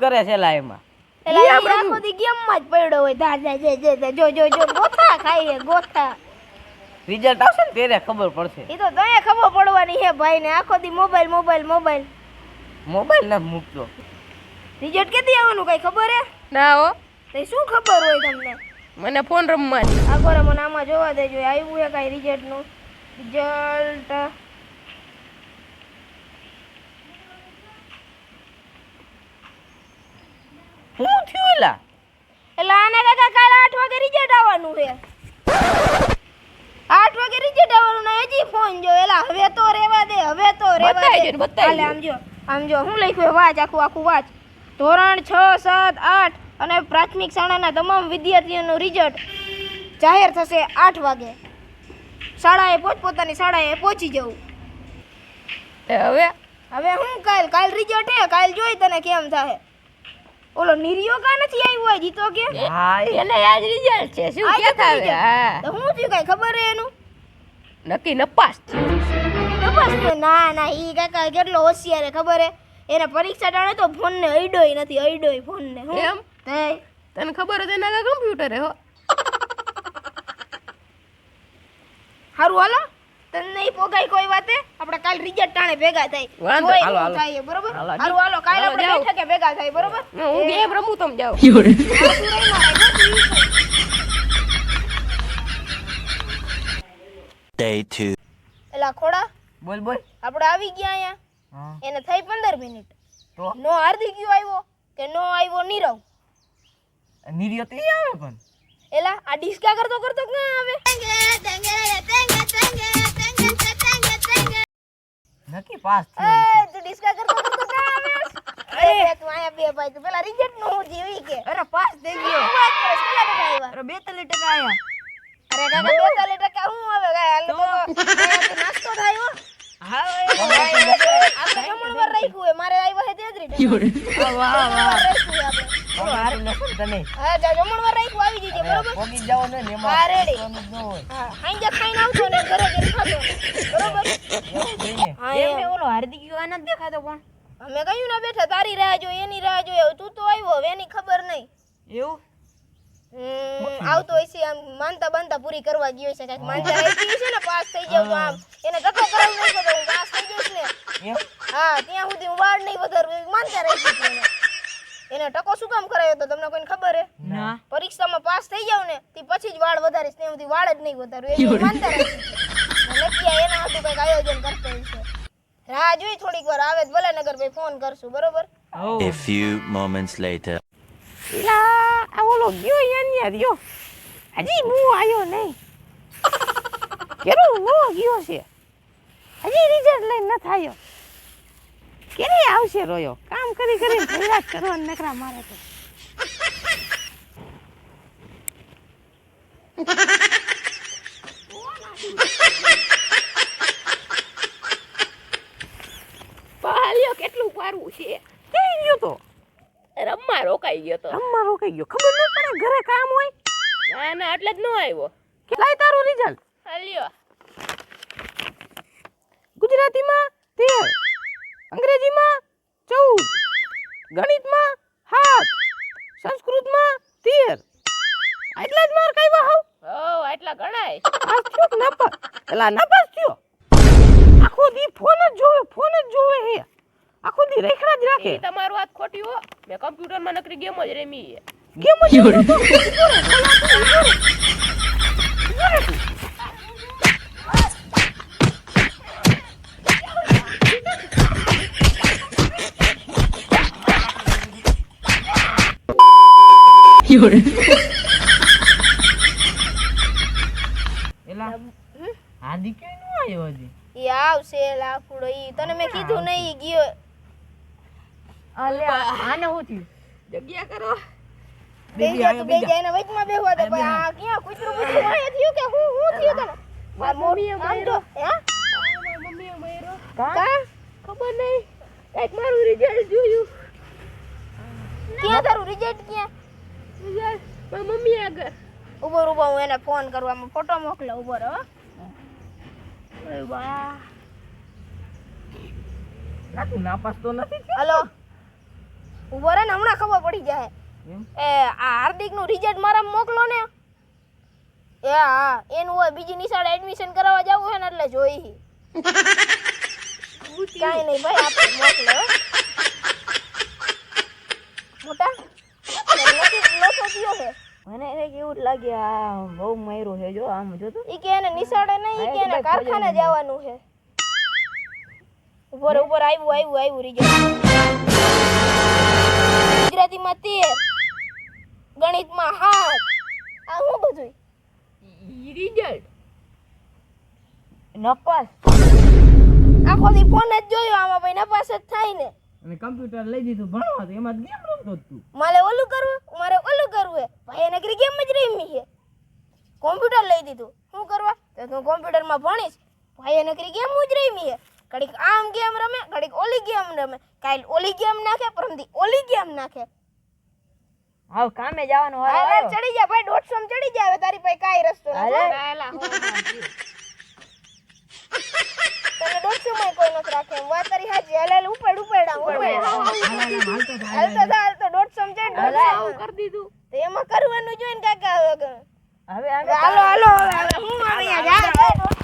કરે છે લા એમાં? એલા ઈ આખો દી ગેમ માં જ પડ્યો હોય. જો ગોથા ખાઈએ ગોથા. રિઝલ્ટ આવશે ને ત્યારે ખબર પડશે. ઈ તો તને ખબર પડવાની હે ભાઈ ને. આખો દી મોબાઈલ મોબાઈલ ન મૂકતો. રિઝલ્ટ કેદી આવવાનું કઈ ખબર હે? ના હો, તે શું ખબર હોય તમને? મને ફોન રમવાની. આગળ મને આમાં જોવા દેજો. આવ્યું હે કઈ રિઝલ્ટ નું રિઝલ્ટ? શું થયું લા? એલા આને કાકા કાલ 8 વાગે રિઝલ્ટ આવવાનું છે. 8 વાગે રિઝલ્ટ આવવાનું ને હજી ફોન જો. એલા હવે તો રેવા દે. હાલે આમ જો હું લખ્યું વાંચ આખું વાંચ. ધોરણ 6, 7, 8 અને પ્રાથમિક શાળાના તમામ વિદ્યાર્થીઓનું રિઝલ્ટ જાહેર થશે 8 વાગે. શાળાએ પોતપોતાની શાળાએ પહોંચી જવું. હવે હું કાલ રિઝલ્ટ હે. કાલ જોઈ તને કેમ થાય. ઓલો નિરિયો કા નથી આવ્યો હોય જીતો કે? હા એને આજ રિઝલ્ટ છે. શું કહેતા હવે? હા, તો હું થયું કઈ ખબર હે એનું? નક્કી નપાસ થયું. બસ ના ઈ કાકા કેટલો હોશિયાર હે ખબર હે? એને પરીક્ષા ટાણે તો ફોન ને અડ્યોય નથી. ફોન ને હું એમ? તને ખબર હતી એના કમ્પ્યુટર હે હો. હારું હાલો તને નહીં પોગાય કોઈ વાતે. આપણે કાલ રિઝલ્ટ ટાણે ભેગા થાય. વાંધો જોઈ હાલો, શું થાય બરોબર? હારું હાલો કાલ આપણે બેઠકે ભેગા થાય બરોબર? હું ગેમ રમું તમે જાઓ. Day 2. એલા ખોડા બોલ આપણે આવી ગયા અહીંયા. હા એને થઈ 15 મિનિટ. તો નો હાર્દિકયો આવ્યો કે નો આવ્યો નીરવ. નિર્યો તે આવે પણ એલા આ ડિસ્કા કરતો ક્યાં આવે? નક્કી પાસ એ થયો. તું ડિસ્કા કરતો ક્યાં આવે? અરે તું આયા બે ભાઈ તું પેલા રિઝલ્ટ નો હું જીવી કે? અરે પાસ થઈ ગયો. વાત કરે કેટલા ટકા આવ્યા? અરે 42% આયા. અરે કાકા 42% હું આવે હાલ તો અહીંયાથી નાસ્તો થાય હો. હા આપણે જમણવાર રાખ્યું હે. મારે આવ્યા હે 33%. વાહ રાખ્યું હે આપણે. બોલો હારું લેશું તને. હા જા જમણવાર રાખ્યું આવી જજે બરોબર? પોગી જાવ ને એમાં. હા, ready. સોનું જ ન હોય. હા હાંજે ખાઈને આવજો ને ઘરે જઈને ખાતો બરોબર? એવું જોઈને. હા એમને એમ. ઓલો હાર્દિકયો આનંદ દેખાતો પણ. અમે કયું ના બેઠા તારી રાહ જોઈ એની રાહ જોઈ. તું તો આવ્યો હવે એની ખબર નહીં. એવું આવતો હોય છે આમ માનતા બાનતા પૂરી કરવા ગયો છે કાંઈક માનતા રાખી છે ને પાસ થઈ જાવ તો આમ એને ધક્કો કરાવી નાખ્યો તો હું પાસ થઈ જઈશ ને. એમ હા ત્યાં સુધી હું વાળ નહીં વધારું એવી માનતા રાખી હતી એને ટકો શું કામ કરાયો તો તમને કોઈને ખબર હે? ના પરીક્ષામાં પાસ થઈ જાવ ને તે પછી જ વાળ વધારીશ ત્યાં સુધી વાળ જ નહીં વધારું એવી માનતા રાખી હતી. નક્કી એના હાથું કંઈક આયોજન કરતો હોય છે. રાહ જોઈ થોડીક વાર આવે તો ભલે નગર ભાઈ ફોન કરશું બરોબર? A few moments later. લા આ ઓલો ગયો યાન્યા રહ્યો. હજી હું આવ્યો નહીં. કેરો નો ગયો છે. હજી રિઝલ્ટ લઈને ન થાયો. કેરે આવશે રોયો. કામ કરી પ્રયાસ કરવાના નકરા મારે તો. પાલ્યો કેટલું પારવું છે. કઈ ગયો તો રમવા રોકાઈ ગયો તો. રમવા રોકાઈ ગયો. ખબર ન પડે ઘરે કામ હોય. ના એટલે જ ન આવ્યો. કેટલાય તારું રિઝલ્ટ? હાલ્યો. ગુજરાતીમાં 13, અંગ્રેજીમાં 14, ગણિતમાં 7, સંસ્કૃતમાં 13. આટલા જ માર્ક આવ્યા હો? આટલા ગણાય. પાસ થયો કે નાપાસ? એલા નાપાસ થયો. આખો દી ફોન જ જોવે હે. આખો દી રેખડા જ રાખે. એ તમારું વાત ખોટી હો. મેં કમ્પ્યુટરમાં નકરી ગેમ જ રમી છે. ગેમ જ એલા આદિ ક્યાં નો આવ્યો હજી? ઈ આવશે લાફડો ઈ તને મેં કીધું નહીં ગયો. અલે આને હું થયું? જગ્યા કરો. બીજી આયો બે જઈને વચમાં બેહવા દે ભાઈ. આ ક્યાં કૂતરું આયા થયું કે હું થયું તને? આ મોટી સમજો હે? મમ્મીએ મયરો. કા ખબર નહીં. કાઈક મારું રિઝલ્ટ જોયું. ક્યાં તારું રિઝલ્ટ ક્યાં? રિઝલ્ટ મારી મમ્મી આગળ. ઉભો હું એને ફોન કરવામાં ફોટો મોકલો ઉભો રહો. ઓય બા. ના તું નાપાસ તો નથી થયો? હલો ઉભો રહે ને હમણાં ખબર પડી જાય એમ? એ આ હાર્દિક નું રિઝલ્ટ મારા મોકલો ને એ હા એનું હોય બીજી નિશાળે એડમિશન કરાવવા જવું છે ને એટલે જોઈ કાંઈ નહીં ભાઈ આપણે મોકલો હો. મોટા લોચો થયો છે મને એને કેવું જ લાગે આ બહુ માયરો છે જો આમ જો તો ઈ કે એને નિશાળે નહીં ઈ કે એને કારખાને જવાનું છે ઉપર ઉપર આવ્યું રિઝલ્ટ ગુજરાતીમાં 13 ગણિતમાં 7 આ હું બધું રિઝલ્ટ નપાસ આખો દી ફોન જ જોયો આમાં ભાઈ નપાસ જ થાય ને અને કમ્પ્યુટર લઈ દીધું ભણવા તો એમાં ગેમ રમતો જ તું. મારે ઓલું કરવું હે ભાઈ એને કરી ગેમ જ રમી છે કોમ્પ્યુટર લઈ દીધું શું કરવા તો તું કોમ્પ્યુટરમાં ભણીશ ભાઈ એને કરી ગેમ જ રમી છે ઘડીક આમ ગેમ રમે ઘડીક ઓલી ગેમ રમે કાલ ઓલી ગેમ નાખે પરમદી ઓલી ગેમ નાખે હાવ કામે જવાનો હાલ હાલ આવ્યો ચડી જા ભાઈ 150 ચડી જા હવે તારી પાસે કાઈ રસ્તો હાલે. નથી તને 150 માં કોઈ નથી રાખે એમ વાત તારી હાજી હાલ ઉપાડ હાલ તો 150 ચડ 150 કરી દીધું તો એમાં કરવાનું જોઈએ ને કાકા હવે હાલો હું અહીંયા જા